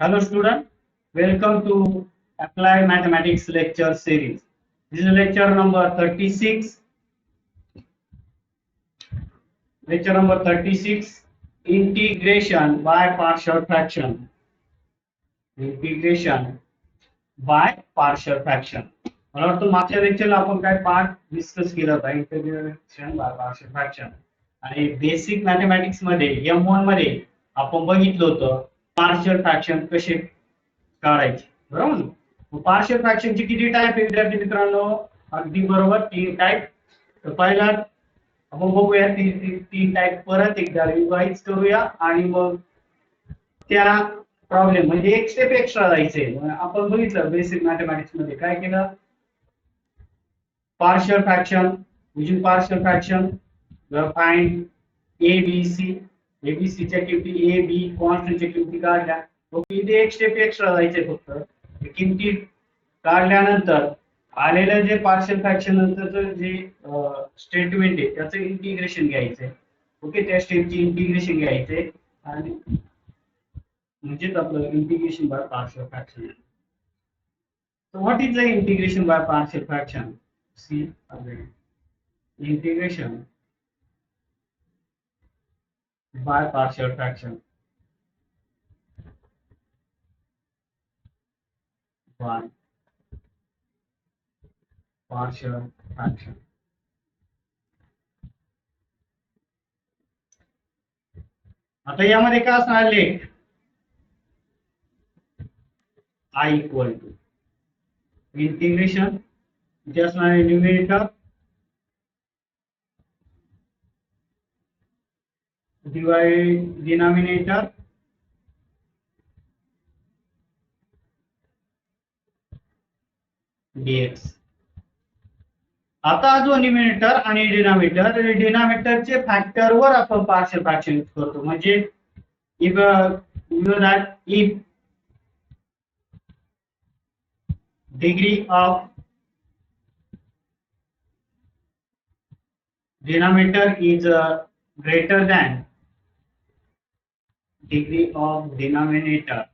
Hello student, welcome to Applied Mathematics lecture series. This is lecture number 36. Lecture number 36, integration by partial fraction. Integration by partial fraction. मला वाटतं मागच्या लेक्चरला आपण काय part discuss केला होता integration by partial fraction आणि basic mathematics मध्ये M1 मध्ये आपण बघितलं होतं पार्शियल फ्रॅक्शन कसे काढायचे बरोबर ना पार्शियल फ्रॅक्शनचे किती टाइप आहे विद्यार्थी मित्रांनो अगदी बरोबर 3 टाइप तर पहिला आपण बघूया तीन टाइप परत एकदा रिवाइज करूया आणि मग त्या प्रॉब्लेम म्हणजे एक स्टेप एक्स्ट्रा जायचे आपण बघितलं बेसिक मॅथमॅटिक्स मध्ये काय केलं partial fraction using partial fraction we find ABC च्या किमती A B कॉन्स्टंट च्या किमती काढल्या ओके इथे एक स्टेप एक्स्ट्रा जायचे फक्त किमती काढल्यानंतर आलेलं जे पार्शियल फ्रॅक्शन नंतरचं जे स्टेटमेंट आहे त्याचं इंटिग्रेशन घ्यायचंय ओके त्या स्टेपची इंटिग्रेशन घ्यायचंय आणि म्हणजेच आपलं integration by partial fraction so what is the integration by partial fraction see again integration by partial fraction by partial fraction आता यामध्ये काय असणार late I equal to integration इथे असणार आहे न्यूमरेटर डिवाइड डिनॉमिनेटर dx आता जो न्यूमरेटर आणि डिनॉमिनेटरचे फॅक्टर वर आपण पार्शियल फ्रॅक्शन यूज करतो म्हणजे if if degree of denominator is greater than degree of denominator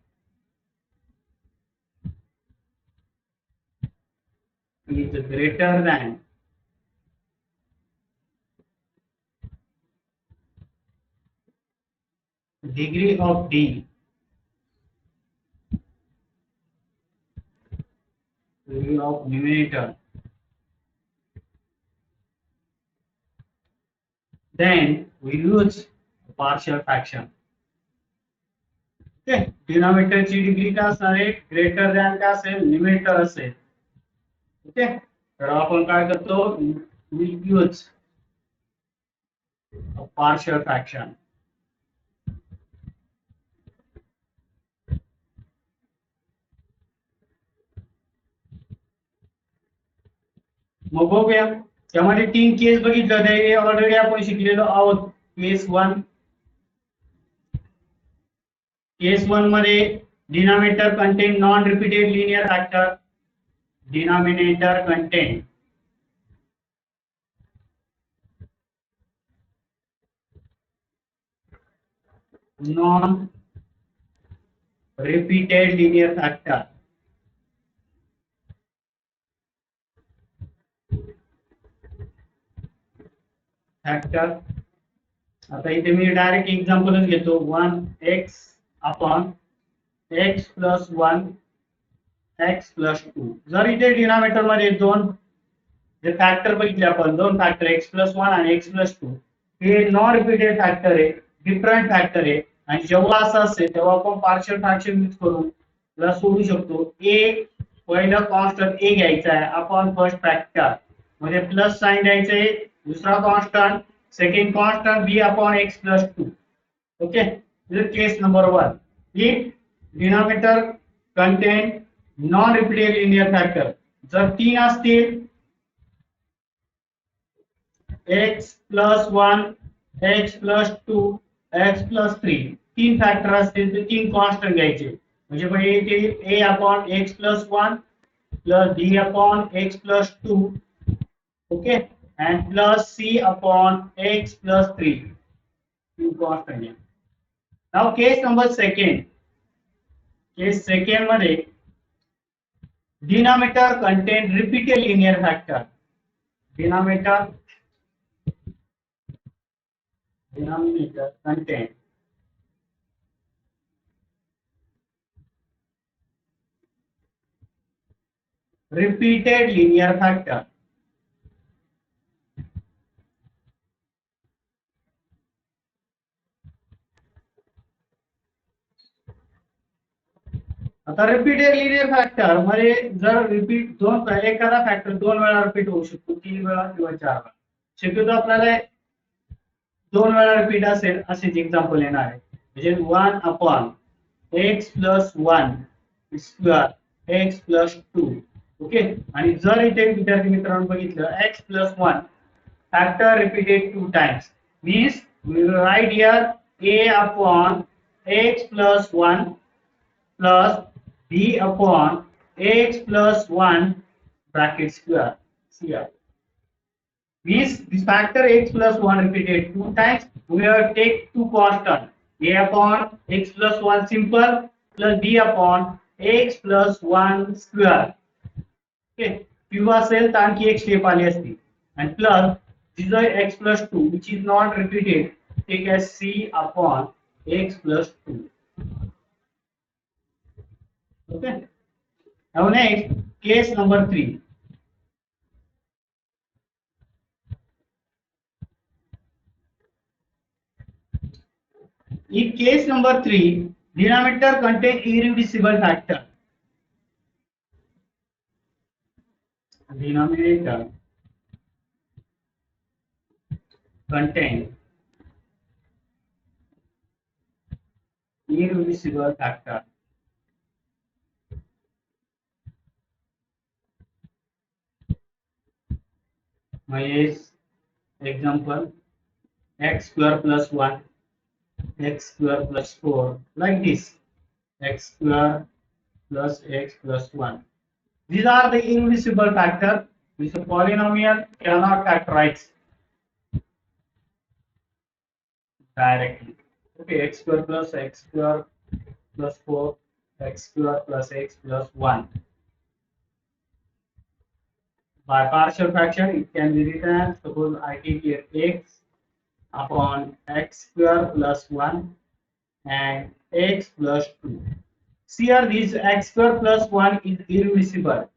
is greater than degree of D degree of numerator then we use partial fraction okay denominator ची degree काय असणार आहे greater than काय असेल numerator असेल okay तर आपण काय करतो we use a partial fraction मग बघूया त्यामध्ये 3 केस बघितलं ते ऑलरेडी आपण शिकलेलो आहोत केस 1 केस 1 मध्ये denominator content non repeated linear factor denominator content non repeated linear factor आता इथे मी डायरेक्ट एक्झाम्पलच घेतो 1x upon x plus 1 x plus 2 जर इथे डिनॉमिनेटर मध्ये दोन जे फॅक्टर बघितले आपण दोन फॅक्टर x प्लस 1 आणि x प्लस 2 हे नॉन रिपीटेड फॅक्टर आहे डिफरंट फॅक्टर आहे आणि जेव्हा असं असेल तेव्हा आपण पार्शियल फ्रॅक्शन यूज करून त्याला सोडू शकतो a पहिला कॉन्स्टंट a घ्यायचा आहे अपॉन फर्स्ट फॅक्टर म्हणजे प्लस साइन द्यायचं आहे दूसरा constant second constant b upon x plus 2 okay this is case number 1 if denominator contain non repeated linear factor जर तीन असतील x plus 1 x plus 2 x plus 3 तीन फॅक्टर असतील तर तीन कांस्टेंट घ्यायचे म्हणजे पहिले a upon x plus 1 plus b upon x plus 2 okay and plus c upon x plus 3 constant. Now case number second case second मध्ये denominator content repeated linear factor. Denominator contain repeated linear factor. आता repeated linear factor मध्ये जर repeat एखादा factor 2 वेळा repeat होऊ शकतो, 3 वेळा किंवा 4 वेळा. शक्यतो आपल्याला 2 वेळा रिपीट असेल असेच एक्झाम्पल येणार आहे. म्हणजे 1 upon x plus 1 square x plus 2. Okay. आणि जर इथे विद्यार्थी मित्रांनो बघितलं x plus 1 factor repeated 2 times means we will write here a upon x plus 1 plus b upon x plus 1 bracket square. Here means this factor x plus 1 repeated 2 times. We will take two constant a upon x plus 1 simple plus b upon x plus 1 square. Okay, q असेल तर आणखी एक step आली असती and plus this is x plus 2 which is not repeated, take as c upon x plus 2. Okay. Now next, case number 3. In case number 3, denominator contain irreducible factor. Denominator contain irreducible factor. My example x square plus 1, x square plus 4, like this, x square plus x plus 1. These are the irreducible factor which a polynomial cannot factorize directly. Okay, x square plus x square plus 4, x square plus x plus 1. By partial fraction, it can be written as, suppose I take here x upon x square plus 1 and x plus 2. See here, this x square plus 1 is irreducible.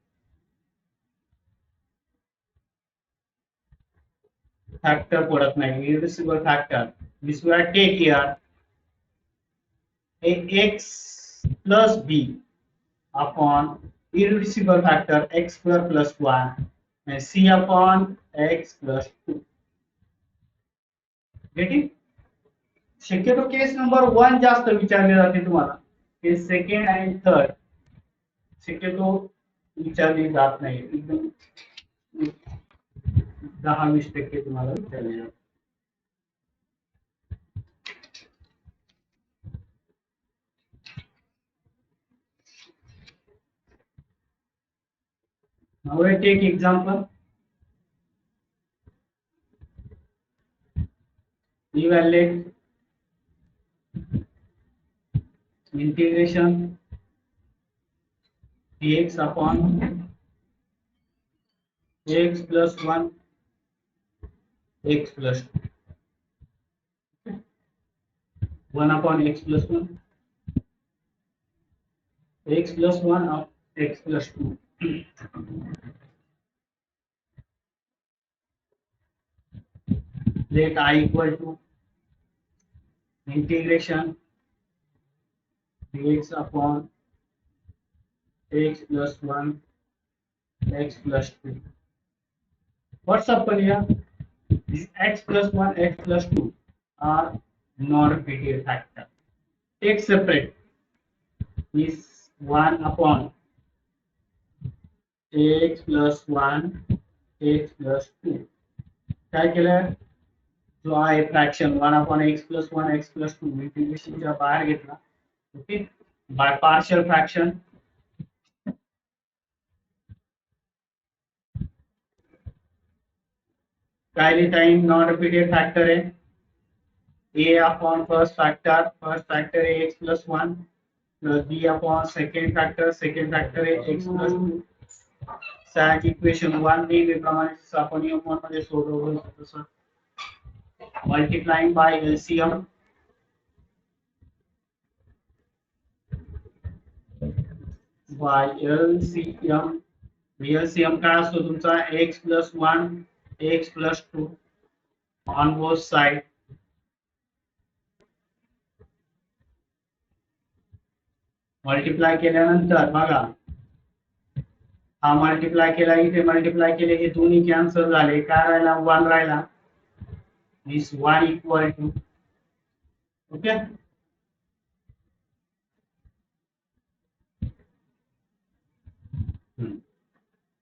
Factor product name, irreducible factor. This will take here x plus b upon irreducible factor x square plus 1 and c upon x plus 2. Getting? शक्यतो केस number 1 जास्त विचारले जाते तुम्हाला. केस second आणि third शक्यतो विचारली जात नाही. एकदम 10-20% तुम्हाला विचारले जाते. Now we take example. Evaluate integration dx upon x plus 1 x plus 2. 1 upon x plus 1 x plus 1 of x plus 2. Let I equal to integration dx upon x plus 1 x plus 2. What's up here? This x plus 1 x plus 2 are non-repeated factor. Take separate. Is 1 upon x plus 1 x plus 2. काय केलं? जो आहे fraction 1 upon x plus 1 x plus 2 इंटिग्रेशनच्या बाहेर घेतला. Okay, by partial fraction. काय लिहिता येईल? नॉन रिपीटेड फॅक्टर आहे a upon first factor आहे x plus 1 plus b upon second factor आहे एक्स प्लस टू. सॅक इक्वेशन 1 नेहमीप्रमाणे आपण एम वन मध्ये सोडवलं तसं multiplying by LCM by LCM. LCM काय असतो तुमचा x plus 1 x plus 2 on both side. Multiply केल्यानंतर बघा हा मल्टिप्लाय केला इथे मल्टिप्लाय केले हे दोन्ही कॅन्सल झाले. काय राहिला 1 राहिला. दिस 1 इक्वल टू ओके.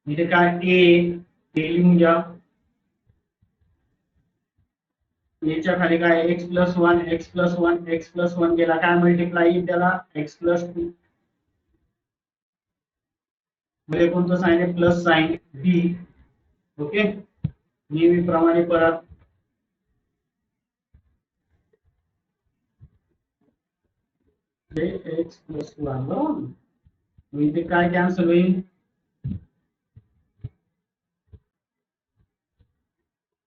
इथे काय ए लिहून घ्या. याच्या खाली काय x plus 1 x plus 1 x plus 1 गेला काय मल्टिप्लाय येईल त्याला एक्स प्लस 2 मध्ये कोणतं साइन आहे प्लस साइन बी. ओके नेहमीप्रमाणे परत एक्स प्लस 1 बरोबर. इथे काय कॅन्सल होईल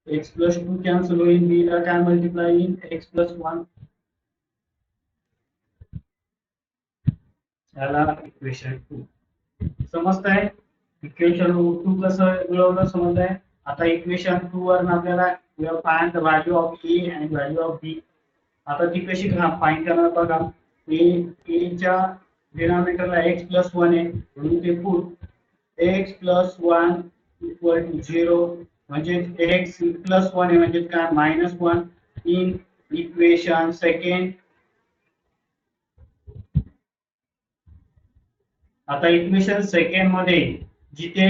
एक्स प्लस 2 कॅन्सल होईल. बी ला काय मल्टिप्लाय येईल एक्स प्लस 1. याला इक्वेशन 2 समजतंय. इक्वेशन 2 कसं मिळवलं समजलंय. आता इक्वेशन 2 वरून आपल्याला find the value of a and value of b. आता ती कशी फाइंड करणार बघा. ए च्या डिनॉमिनेटरला x प्लस 1 आहे म्हणून ते put x plus 1 equal to 0 म्हणजे x प्लस 1 आहे म्हणजे काय मायनस 1 इन इक्वेशन सेकंड. आता इक्वेशन सेकंड मध्ये जिथे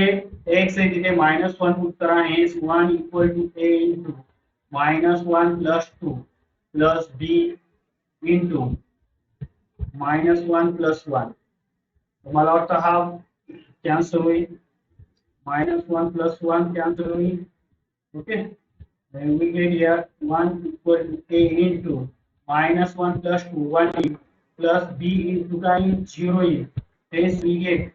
x आहे तिथे मायनस 1 पुट करा. हेच 1 equal to a into minus 1 plus 2 plus b into minus 1 plus 1. मला वाटतं हा कॅन्सल होईल. मायनस 1 प्लस 1 कॅन्सल होईल. Okay we get here 1 equal to a into minus 1 plus 2 1 plus b into काय 0 येईल. hence we get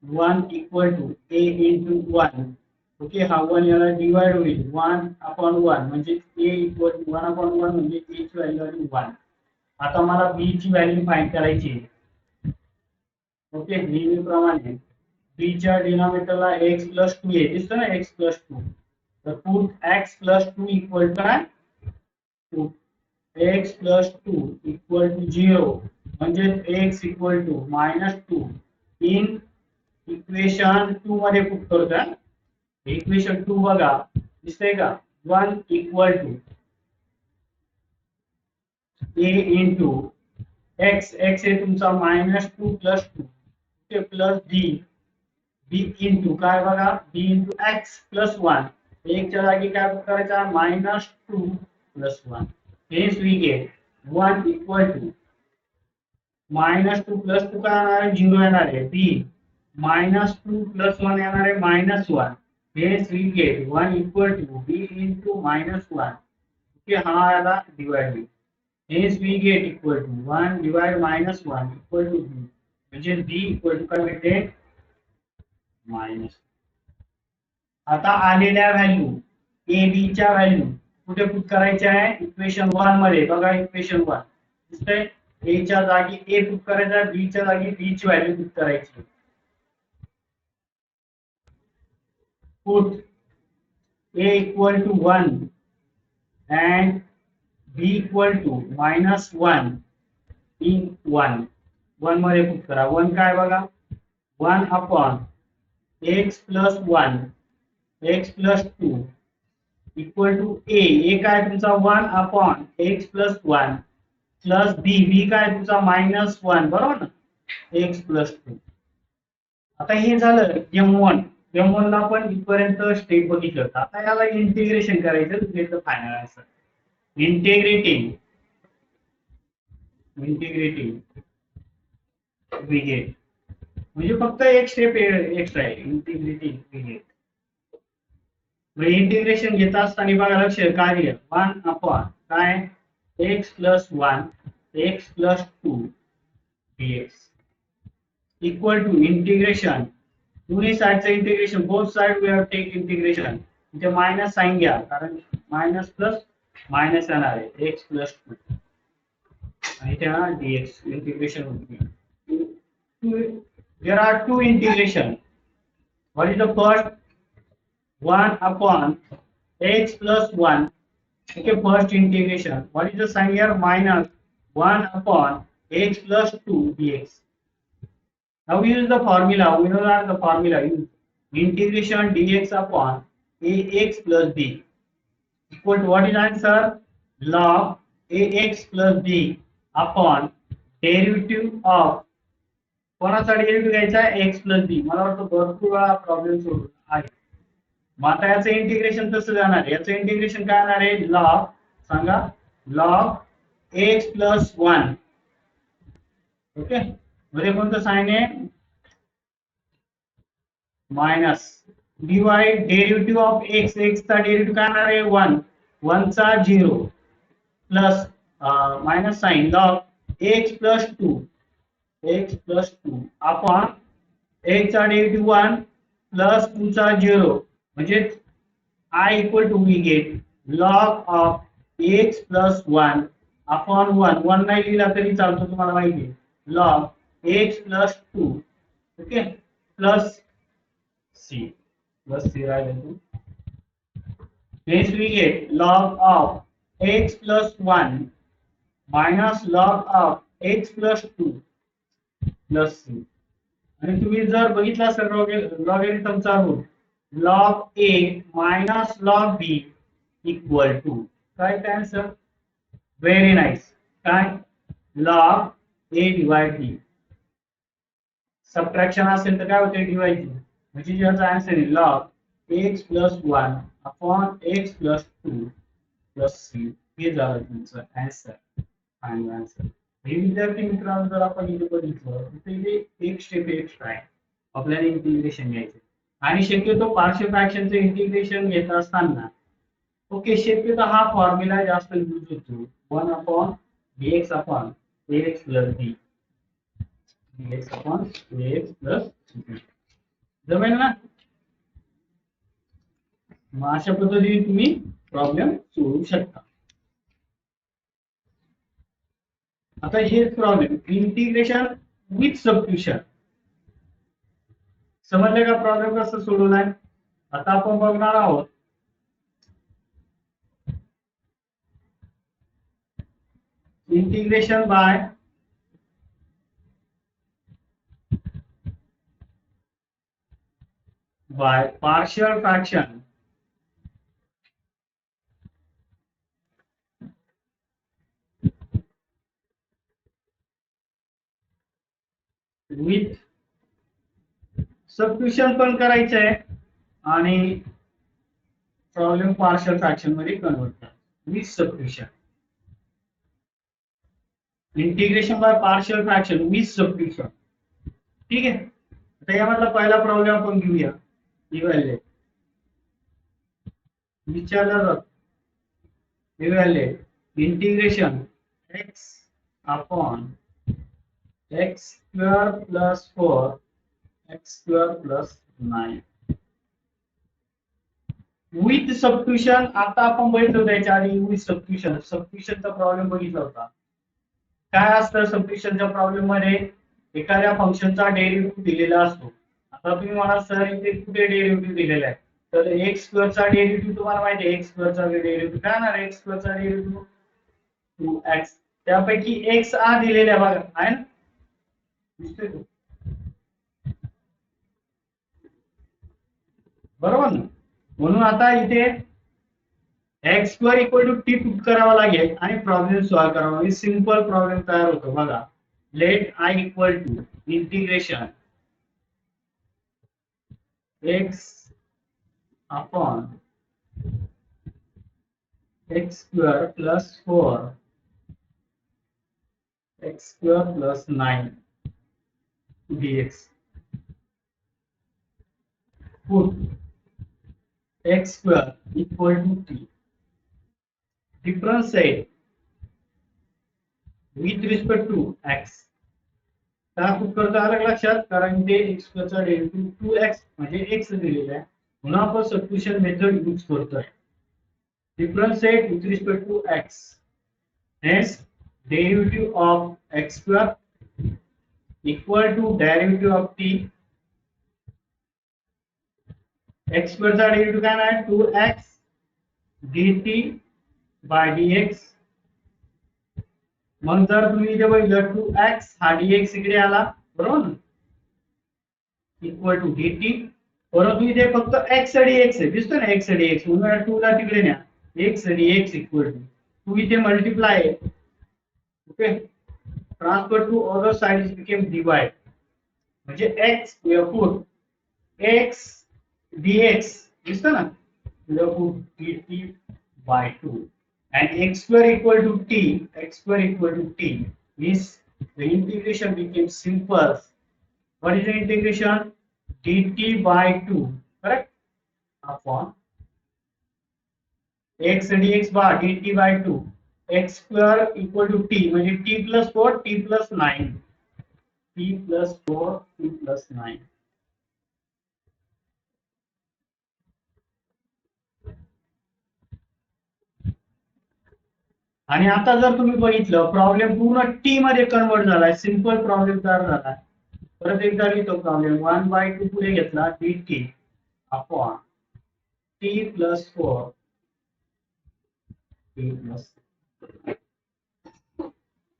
1 equal to a into 1. Okay हा 1 याला divide होईल 1 upon 1 म्हणजे a equal to 1 upon 1 म्हणजे a ची value आली 1. आता मला b ची व्हॅल्यू फाइंड करायची आहे. ओके नेहमीप्रमाणे b च्या डिनॉमिनेटरला x प्लस 2 आहे दिसतो ना x प्लस 2. तर put x plus 2 equal to काय x प्लस 2 इक्वल टू 0 म्हणजे x equal to minus 2 in equation 2 मध्ये पुट करतो. इक्वेशन 2 बघा दिसतंय का 1 equal to a into x x आहे तुमचा minus 2 plus 2 plus b into काय बघा b इंटू एक्स प्लस 1 एक च्या जागी काय करायचा मायनस 2 प्लस 1. हेच we get 1 equal to minus 2 plus 2 काय येणार आहे 0 येणार आहे. b मायनस 2 प्लस 1 येणार आहे मायनस 1. हेच we get 1 equal to b into minus 1. Okay हा याला डिवाइड होईल. हेच we get equal to 1 divide minus 1 equal to b म्हणजे b इक्वल टू काय भेटते मायनस. आता आलेल्या व्हॅल्यू ए बी च्या व्हॅल्यू कुठे पुट करायच्या आहे इक्वेशन 1 मध्ये. बघा इक्वेशन 1 दिसतंय ए च्या जागी ए पुट करायचा बी च्या जागी बी ची व्हॅल्यू पुट करायची. Put a equal to 1 and b equal to minus 1 in 1 मध्ये पुट करा. 1 काय बघा 1 upon x plus 1 x plus 2 equal to a काय तुमचा 1 upon x plus 1 plus b काय तुमचा minus 1 बरोबर ना x plus 2. आता हे झालं m1 ला पण इथपर्यंत स्टेप बघितलं. आता याला इंटिग्रेशन करायचं तुझं final answer. Integrating we get म्हणजे फक्त एक स्टेप एक्स्ट्रा आहे इंटिग्रेटिंग we get. इंटिग्रेशन घेत असताना बघा लक्ष काय दिलं 1 अपॉन काय x plus 1 x plus 2 dx equal to integration दोन्ही साइडचं integration both side we have take integration इथे मायनस साइन घ्या कारण मायनस प्लस मायनस येणार आहे x plus 2 आणि इथे येणार dx इंटिग्रेशन होईल. There are two integration. What is the first? 1 upon x plus 1. Okay, first integration. What is the sign here? Minus 1 upon x plus 2 dx. Now we use the formula. We know that the formula is integration dx upon ax plus b equal to what is answer? Log ax plus b upon derivative of कोणाचा derivative घ्यायचा x plus बी. मला वाटतं भरपूर वेळा problem सोडून आहे. मग आता याचं इंटिग्रेशन कसं जाणार आहे? याचं इंटिग्रेशन काय येणार आहे? लॉग सांगा लॉग x प्लस 1. ओके मध्ये कोणतं साइन आहे? Minus divide derivative of x. x चा डेरिव्हेटिव्ह काय येणार आहे? 1. 1 चा 0 plus minus sign log x plus 2 x plus 2 upon x चा डेरिव्हेटिव्ह 1 प्लस 2 चा 0 म्हणजे I equal to we get log of x plus 1 upon 1 नाही लिहिला तरी चालतो तुम्हाला माहिती आहे log x plus 2 okay plus c राहिलं next we get log of x plus 1 minus log of x plus 2 plus c. आणि तुम्ही जर बघितला असेल लॉगॅरिथमचा root log a minus log b equal to काय आन्सर? Very nice. काय log a divide b. Subtraction असेल तर काय होते? Divide b. म्हणजे याचा आन्सर आहे log x plus 1 upon x plus 2 plus c. हे झालं तुमचं आन्सर. Final answer. हे विद्यार्थी मित्रांनो जर आपण इथे बघितलं तर इथे एक स्टेप एक्स्ट्रा आहे. आपल्याला इंटिग्रेशन घ्यायचं आणि शक्यतो पार्शियल फ्रॅक्शनचं इंटिग्रेशन घेत असताना ओके शक्यतो हा फॉर्म्युला जास्त यूज होतो 1 upon dx upon ax plus b dx upon ax plus b. जमेल ना? मग अशा पद्धतीने तुम्ही प्रॉब्लेम सोडवू शकता. आता हेच प्रॉब्लेम इंटिग्रेशन विथ सबस्टिट्यूशन. समजले का प्रॉब्लेम कसं सोडवलाय? आता आपण बघणार आहोत integration by partial fraction with substitution पण करायचं आहे आणि प्रॉब्लेम पार्शियल फ्रॅक्शन मध्ये कन्वर्ट करा with substitution. Integration by partial fraction with substitution. ठीक आहे. आता यामधला पहिला प्रॉब्लेम आपण घेऊया. इव्हॅल्युएट विचारला जातो evaluate integration x upon x square plus 4 x square plus 9 with substitution. आता आपण बघितलं त्याच्या आधी विथ सबस्टिट्यूशनचा प्रॉब्लेम बघितला होता. काय असतं सबस्टिट्यूशनच्या प्रॉब्लेम मध्ये? एखाद्या फंक्शनचा डेरिव्हेटिव्ह दिलेला असतो. आता तुम्ही मला सर इथे कुठे डेरिव्हेटिव्ह दिलेला आहे? तर x स्क्वेअर चा डेरिव्हेटिव्ह तुम्हाला माहिती आहे x स्क्वेअर चा डेरिव्हेटिव्ह काय ना x स्क्वेअर चा डेरिव्हेटिव्ह 2x. त्यापैकी x हा दिलेला आहे बघा आहे ना? बरोबर ना? म्हणून आता इथे x square equal to t put करावा लागेल आणि प्रॉब्लेम सॉल्व्ह करावा. सिंपल प्रॉब्लेम तयार होतो बघा. Let I equal to integration x upon x square plus 4 x square plus 9 dx. Put x square equal to t. Differentiate with respect to x. का खूप करतो अलग लक्षात, कारण ते एक्स स्क्वेअरचा डेरिव्हेटिव्ह 2x म्हणजे x दिलेला आहे, म्हणून आपण सबस्टिट्यूशन मेथड यूज करतोय. Differentiate with respect to x. Hence, derivative of x square equal to derivative of t. x square चा डेरिव्हेटिव्ह काय आहे 2x dt by dx. मग जर तुम्ही इथे बघितलं 2x हा dx इकडे आला बरोबर, इक्वल टू dt. परंतु इथे फक्त x dx आहे, दिसतो ना x dx, म्हणून 2 ला तिकडे न्या, x dx इक्वल टू 2 इथे मल्टिप्लाय आहे. Okay, transfer to other side is became divide, म्हणजे x पुट x dx दिसतं ना, put dt by 2 and x square equal to t, x square equal to t means the integration became simple. What is the integration? dt by 2, correct, upon x dx bar dt by 2, x square equal to t म्हणजे t plus 4 t plus 9, t plus 4 t plus 9. आणि आता जर तुम्ही बघितलं problem पूर्ण T मध्ये convert झालाय, simple problem तयार झाला. परत एकदा लिहितो प्रॉब्लेम 1/2 पुढे घेतला dt upon t plus 4 t plus.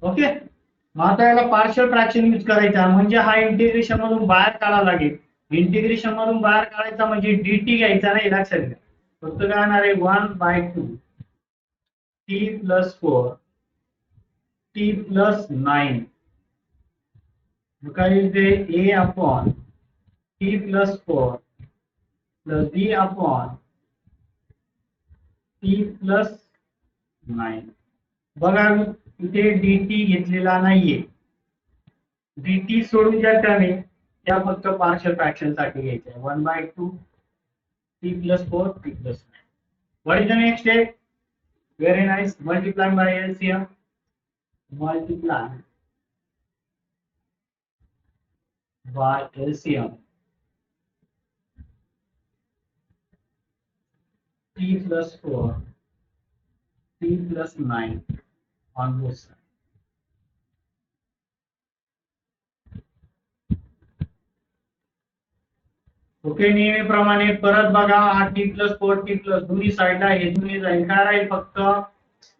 Okay, मग आता याला पार्शियल फ्रॅक्शन यूज करायचा, म्हणजे हा इंटिग्रेशन मधून बाहेर काढावा लागेल. इंटिग्रेशन मधून बाहेर काढायचा म्हणजे dt घ्यायचा नाही, लक्षात घ्या. फक्त काय होणार आहे 1/2 t plus 4 t plus 9. काय येते a upon t plus 4 plus b upon t plus 9. बघा इथे dt घेतलेला नाहीये, dt सोडून ज्या टर्म आहे त्या फक्त पार्शियल फ्रॅक्शन साठी घ्यायच्या आहे. 1/2 t plus 4 t plus 9. What is the next step? Very nice. Multiply by LCM. Multiply by LCM. T plus 4, T plus 9 on both sides. Okay, नेहमीप्रमाणे परत बघा, हा t plus 4 t plus दोन्ही साईडला हे दोन्ही जाईल, काय राहील फक्त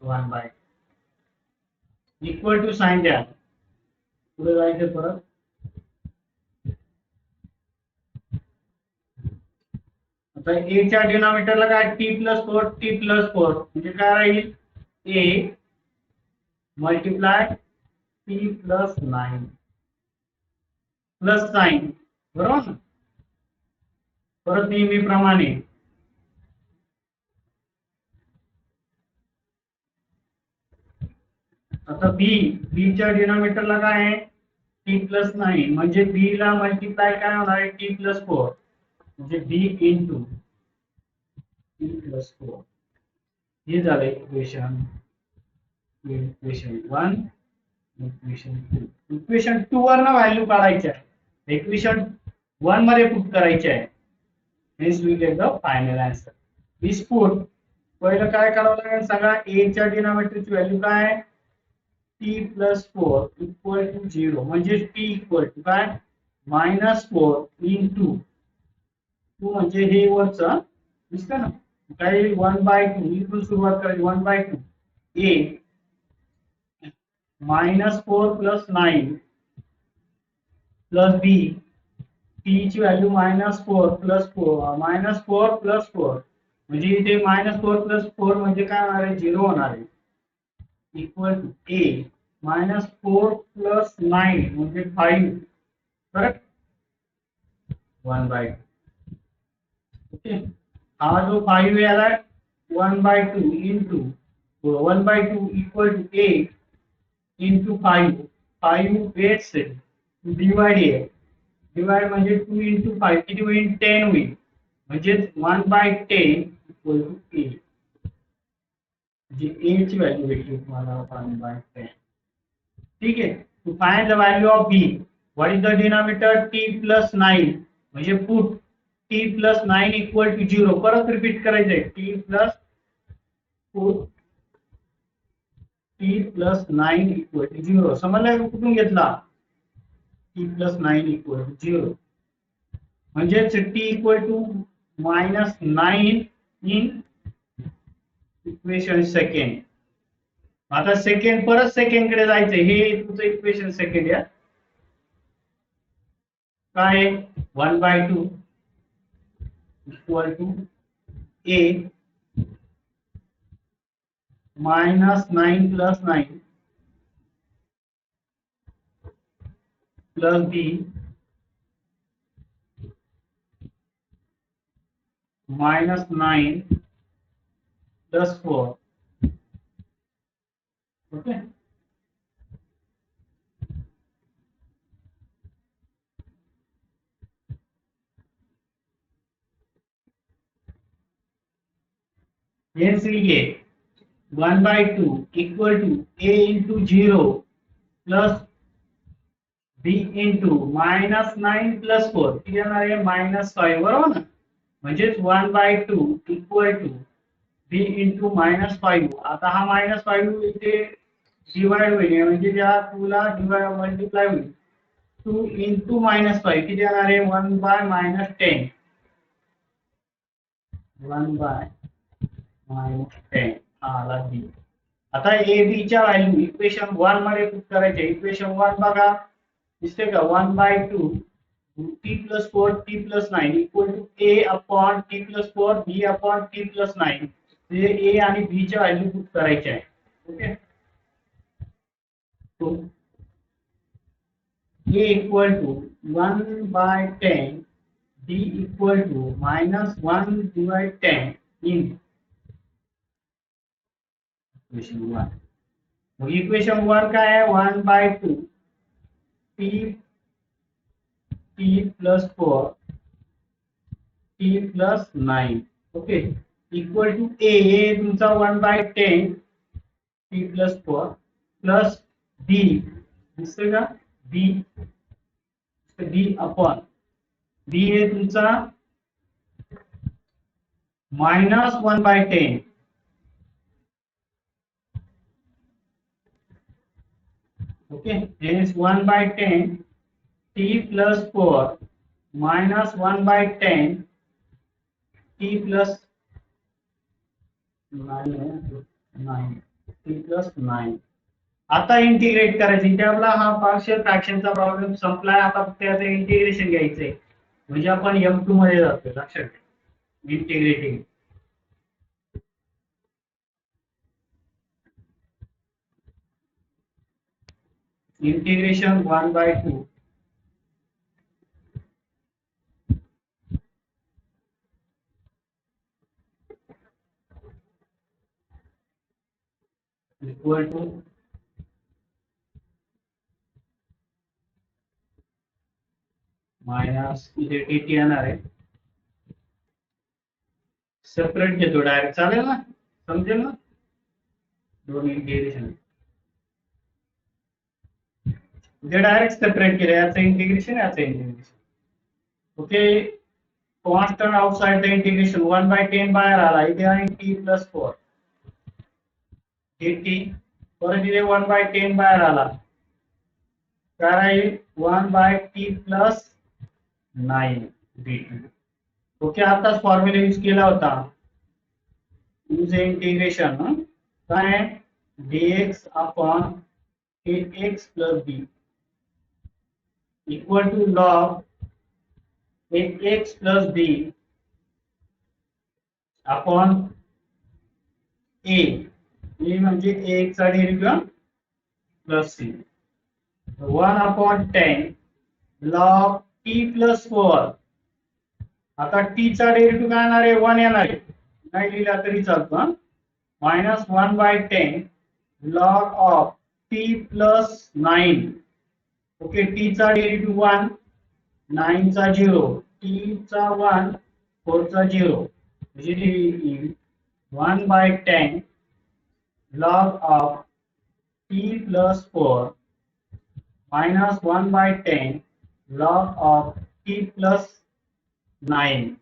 1/2 इक्वल टू साइन द्या, पुढे जायचं परत. आता a च्या डिनॉमिनेटरला काय t plus 4 t plus 4 म्हणजे काय राहील a multiply t plus 9 plus sign, बरोबर. परत नेहमीप्रमाणे आता b च्या डिनॉमिनेटरला काय आहे t plus 9 म्हणजे b ला मल्टिप्लाय काय होणार आहे t plus 4 म्हणजे b into t plus 4. हे झालं इक्वेशन 1, इक्वेशन 2. इक्वेशन 2 वर ना व्हॅल्यू काढायची आहे, इक्वेशन 1 मध्ये पुट करायची आहे. Hence we get the final answer. This put पहिलं काय करावं लागेल सांगा, a च्या डिनॉमिनेटरची व्हॅल्यू काय आहे t plus 4 इक्वल टू 0 म्हणजे t इक्वल टू काय -4 into 2 म्हणजे हे वरचं दिसतं ना, काय 1/2 इथून सुरुवात करायची 1/2 a -4 plus 9 plus b t ची व्हॅल्यू -4 plus 4 -4 plus 4 म्हणजे इथे -4 plus 4 म्हणजे काय होणार आहे 0 होणार आहे, इक्वल टू a -4 plus 9 म्हणजे 5, करेक्ट 1/2. ओके, हा जो 5 आला 1/2 into 1/2 equal to a into 5 8 से डिवाइड आहे, डिवाइड म्हणजे 2 into 5 किती होईल 10 होईल, म्हणजे 1/10 इक्वल टू a, म्हणजे a ची व्हॅल्यू भेटली तुम्हाला 1/10. ठीक आहे. To find the value of b, what is the denominator t plus 9, म्हणजे put t plus 9 equal to 0. परत रिपीट करायचंय, t plus put t plus 9 equal to 0. समजलं कुठून घेतला? टी प्लस 9 इक्वल टू 0 म्हणजेच टी equal to -9 in equation second. आता second, परत सेकंड कडे जायचंय. हे तुझं इक्वेशन सेकंड आहे. काय 1/2 equal to a -9 plus 9 plus b -9 plus 4. Okay. Hence we get 1/2 equal to a into 0 plus b into -9 plus 4. किती येणार आहे? -5. बरोबर ना? म्हणजेच 1/2 इक्वल टू b into -5. आता हा -5 इथे डिवाइड होईल, म्हणजे त्या 2 ला डिवाइड मल्टिप्लाय होईल. 2 into -5 किती येणार आहे? 1/-10. 1/-10 हा आला b. आता a b च्या व्हॅल्यू इक्वेशन 1 मध्ये पुट करायचे. इक्वेशन 1 बघा, दिसते का? 1/2 t plus 4 t plus 9 equal to a upon t plus 4 b upon t plus 9. म्हणजे a आणि b च्या व्हॅल्यू पुट करायचे आहे. ओके. तो a equal to 1/10, b equal to -1/10 in equation 1. मग इक्वेशन 1 काय आहे? 1/2 t t plus 4 t plus 9. Okay. Equal to a हे तुमचा 1/10 t plus 4 प्लस b, दिसतंय का? b b अपॉन b हे तुमचा -1/10. Okay. Hence 1/10 t plus 4 -1/10 t plus 9 t plus 9. आता इंटिग्रेट करायचं. इथे आपला हा पार्शियल फ्रॅक्शनचा प्रॉब्लेम संपलाय. आता फक्त याचं इंटिग्रेशन घ्यायचंय, म्हणजे आपण M2 मध्ये जातोय. लक्षात ठेवा, integrating. Integration 1/2 equal to minus इथे dt येणार आहे. सेपरेट घेतो डायरेक्ट, चालेल ना? समजेल ना? दोन इंटिग्रेशन इथे डायरेक्ट सेपरेट केलं. याचं इंटिग्रेशन, याचं integration. Okay. Constant outside the integration 1/10 बाहेर आला. इथे आहे t plus 4 dt. परत इथे 1/10 बाहेर आला. काय राहील? 1/t plus 9 dt. ओके. आताच फॉर्म्युला यूज केला होता. यूज इंटिग्रेशन काय? dx upon ax plus b equal to log ax plus b upon a. a म्हणजे ax चा derivative plus c. 1/10 log t plus 4. आता t चा डेरिव्हेटिव्ह काय येणार आहे? 1 येणार आहे. नाही लिहिला तरी चालतं. -1/10 log of t plus 9. Okay. t चा डेरिव्हेटिव्ह 1, 9 चा 0, t चा 1, 4 चा 0, म्हणजे 1/10 log of t plus 4 minus 1 by 10 log of t plus 9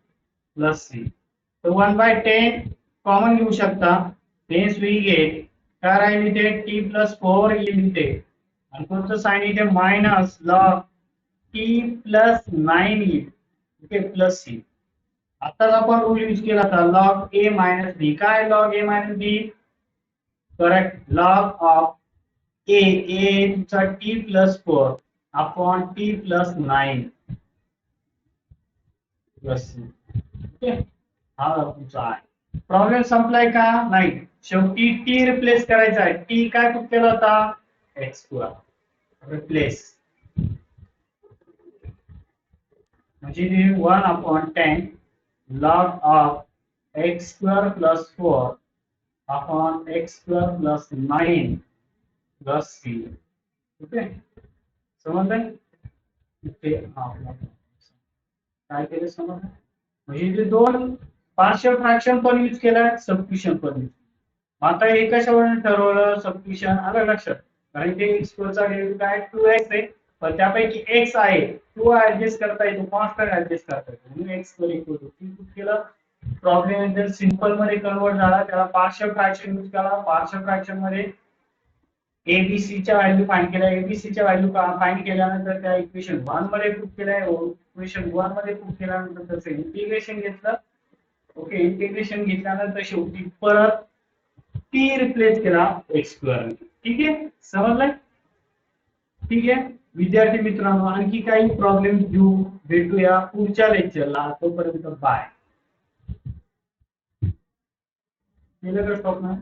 plus c. So 1 by 10 common घेऊ शकता. Hence we get काय राहील इथे t plus 4 येईल इथे आणि कोणतं साइन इथे मायनस log t plus 9 येईल ओके प्लस c. आताच आपण रूल यूज केला था log a minus b. काय log a minus b? Correct log of a तुमचा t plus 4 upon t plus 9 plus c. Okay हा तुमचा आहे. प्रॉब्लेम संपलाय का? नाही. शेवटी t रिप्लेस करायचा आहे. t काय कुठ केला होता? x स्क्वेअर रिप्लेस म्हणजे 1 upon 10 log of x square plus 4 upon x square plus 9 plus c. Okay समजलं? इथे काय केलं समजलं? म्हणजे इथे दोन पार्शियल फ्रॅक्शन पण यूज केला सबट्यूशन पण यूज. आता हे कशावरून ठरवलं सबट्यूशन? आलं लक्षात? कारण ते x चा व्हॅल्यू काय 2x आहे पण त्यापैकी x आहे 2 ऍडजस्ट करता येतो कॉन्स्टंट ऍडजस्ट करता येतो म्हणून x वर इक्वल टू t केलं. प्रॉब्लेम एकदम सिंपल मध्ये कन्वर्ट झाला. त्याला पार्शियल फ्रॅक्शन यूज केला. पार्शियल फ्रॅक्शन मध्ये एबीसी च्या व्हॅल्यू फाइंड केल्या. एबीसी च्या व्हॅल्यू फाइंड केल्यानंतर त्या इक्वेशन 1 मध्ये पुट केल्या. इक्वेशन 1 मध्ये पुट केल्यानंतर त्याचं इंटिग्रेशन घेतलं. ओके इंटिग्रेशन घेतल्यानंतर शेवटी परत टी रिप्लेस केला एक्स स्क्वेअर. ठीक आहे समजलं? ठीक आहे विद्यार्थी मित्रांनो आणखी काही प्रॉब्लेम घेऊ भेटूया पुढच्या लेक्चरला. तोपर्यंत बाय. केलं का स्टॉप ना?